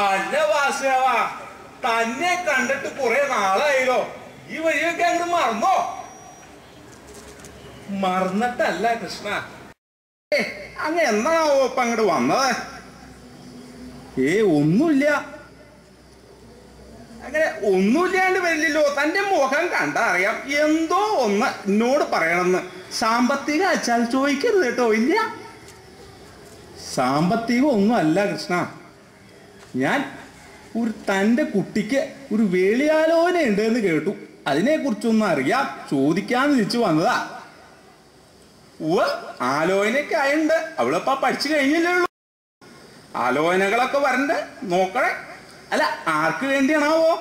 അല്ല വാസുദേവ, തന്നെ കണ്ടിട്ട് കുറെ നാളായില്ലോ. ഈ വഴിയൊക്കെ അങ്ങ് മറന്നോ? മറന്നിട്ടല്ല കൃഷ്ണ, അങ്ങ് എന്നാവോ ഇപ്പൊ അങ്ങോട്ട് വന്നത്? ഒന്നുമില്ല. അങ്ങനെ ഒന്നുമില്ലാണ്ട് വരില്ലല്ലോ. തന്റെ മുഖം കണ്ടാ അറിയാം എന്തോ ഒന്ന് എന്നോട് പറയണമെന്ന്. സാമ്പത്തികം അച്ചാൽ ചോദിക്കരുത് കേട്ടോ. ഇല്ല, സാമ്പത്തികം ഒന്നും അല്ല കൃഷ്ണ. ഞാൻ തൻ്റെ കുട്ടിക്ക് ഒരു വേളിയാലോചന ഉണ്ടെന്ന് കേട്ടു. അതിനെക്കുറിച്ചൊന്നും അറിയാം, ചോദിക്കാന്ന് തിരിച്ചു വന്നതാ. ആലോചനയൊക്കെ ആയുണ്ട്. അവളിപ്പ പഠിച്ചു കഴിഞ്ഞല്ലേ ഉള്ളൂ. ആലോചനകളൊക്കെ വരണ്ടേ, നോക്കണേ. അല്ല, ആർക്ക് വേണ്ടിയാണാവോ?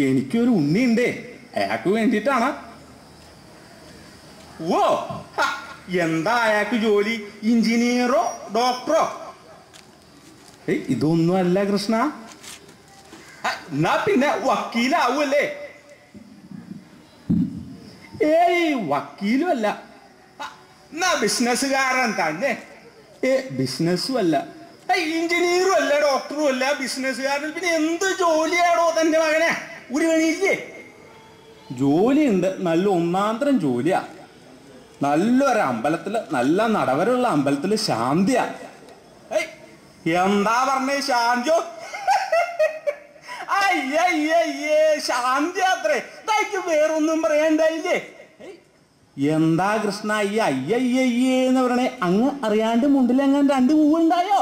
എനിക്കൊരു ഉണ്ണിയുണ്ടേ, അയാൾക്ക് വേണ്ടിയിട്ടാണ്. എന്താ അയാൾക്ക് ജോലി? എഞ്ചിനീയറോ ഡോക്ടറോ? ഇതൊന്നും അല്ല കൃഷ്ണ. എന്നാ പിന്നെ വക്കീലാവൂല്ലേ? വക്കീലും അല്ല. എന്നാ ബിസിനസ്സുകാരൻ തന്നെ. ബിസിനസ്സും അല്ല, എഞ്ചിനീയറും അല്ല, ഡോക്ടറും അല്ല, ബിസിനസ്സുകാരൻ. പിന്നെ എന്ത് ജോലിയാണോ തന്റെ മകനെ? ഒരു പണിയില്ലേ? ജോലിയുണ്ട്, നല്ല ഒന്നാന്തരം ജോലിയാ. നല്ലൊരു അമ്പലത്തില്, നല്ല നടവരുള്ള അമ്പലത്തില് ശാന്തിയാ. എന്താ പറഞ്ഞേ? ശാന്തിയോ? അയ്യയ്യേ, ശാന്തി അത്രേ. തനിക്ക് വേറൊന്നും പറയണ്ടായില്ലേ? എന്താ കൃഷ്ണ ഈ അയ്യയ്യേ എന്ന് പറയണേ? അങ്ങ് അറിയാണ്ട് മുണ്ടിലെങ്ങാൻ രണ്ട് പൂവുണ്ടായോ?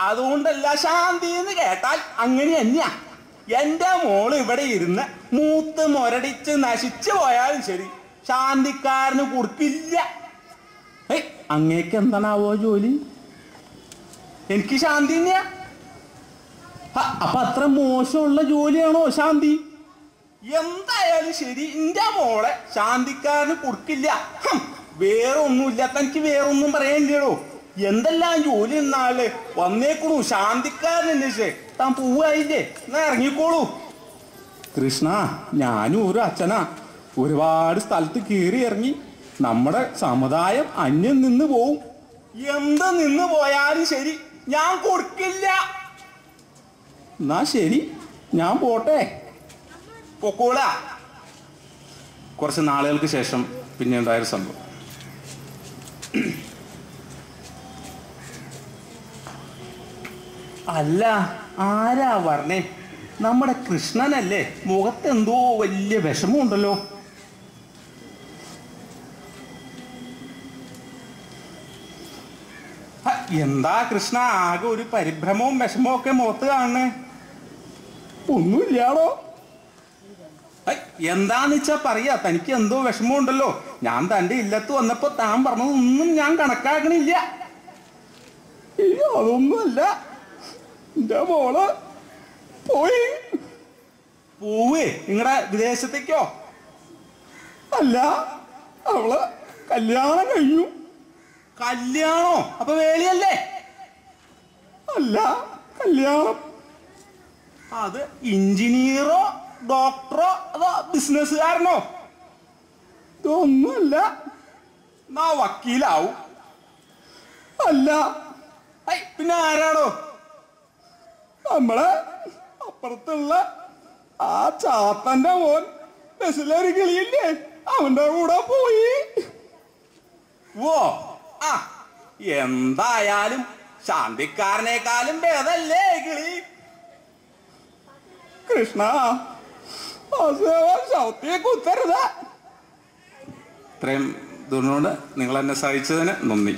അതുകൊണ്ടല്ല, ശാന്തി എന്ന് കേട്ടാൽ അങ്ങനെ തന്നെയാ. എന്റെ മോള് ഇവിടെ ഇരുന്ന് മൂത്ത് മുരടിച്ച് നശിച്ചു പോയാലും ശരി, ശാന്തിക്കാരന് കൊടുക്കില്ല. അങ്ങേക്ക് എന്താണാവോ ജോലി? എനിക്ക് ശാന്തി തന്നെയാ. അപ്പൊ അത്ര മോശമുള്ള ജോലിയാണോ ശാന്തി? എന്തായാലും ശരി, എന്റെ മോളെ ശാന്തിക്കാരന് കൊടുക്കില്ല. വേറെ ഒന്നുമില്ല, തനിക്ക് വേറൊന്നും പറയാനില്ലടോ. എന്തെല്ലാം ജോലി എന്നാള് വന്നേക്കണു. ശാന്തിക്കാരൻ അന്വേഷിച്ചേ താൻ പോവായില്ലേ? എന്നാ ഇറങ്ങിക്കോളൂ. കൃഷ്ണ, ഞാനും ഒരു അച്ഛനാ. ഒരുപാട് സ്ഥലത്ത് കയറി ഇറങ്ങി. നമ്മുടെ സമുദായം അന്യം നിന്ന് പോവും. എന്ത് നിന്ന് പോയാലും ശരി, ഞാൻ കൊടുക്കില്ല. എന്നാ ശരി, ഞാൻ പോട്ടെ. പൊക്കോളാ. കുറച്ച് നാളുകൾക്ക് ശേഷം പിന്നെ ഉണ്ടായൊരു സംഭവം. അല്ല, ആരാ പറഞ്ഞേ? നമ്മുടെ കൃഷ്ണനല്ലേ? മുഖത്തെന്തോ വലിയ വിഷമമുണ്ടല്ലോ. എന്താ കൃഷ്ണ, ആകെ ഒരു പരിഭ്രമവും വിഷമവും ഒക്കെ മുഖത്ത് കാണണേ? ഒന്നുമില്ലാടോ. എന്താന്ന് വെച്ചാ പറയാ. തനിക്ക് എന്തോ വിഷമമുണ്ടല്ലോ. ഞാൻ തന്റെ ഇല്ലത്ത് വന്നപ്പോ താൻ പറഞ്ഞതൊന്നും ഞാൻ കണക്കാക്കണില്ല. അതൊന്നുമല്ല, എന്റെ മോള് പോയി. പോവേ? നിങ്ങളുടെ വിദേശത്തേക്കോ? അല്ല, അവള് കല്യാണം കഴിഞ്ഞു. കല്യാണോ? അപ്പൊ വേളിയല്ലേ? അല്ല, കല്യാണം. അത് എഞ്ചിനീയറോ ഡോക്ടറോ അതോ ബിസിനസ്സുകാരനോ? ഇതൊന്നുമല്ല. എന്നാ വക്കീലാവും. അല്ല. പിന്നെ ആരാണോ? നമ്മളെ അപ്പുറത്തുള്ള ആ ചാത്തന്റെ മോൻ ബസ്സിലൊരു കിളിയില്ലേ, അവന്റെ കൂടെ പോയി. എന്തായാലും ശാന്തിക്കാരനേക്കാളും ഭേദല്ലേ കിളി. കൃഷ്ണ, ശൗത്തിയെ കുത്തരുത്. ഇത്രയും ദൂരനോട് നിങ്ങൾ എന്നെ സഹിച്ചതിന് നന്ദി.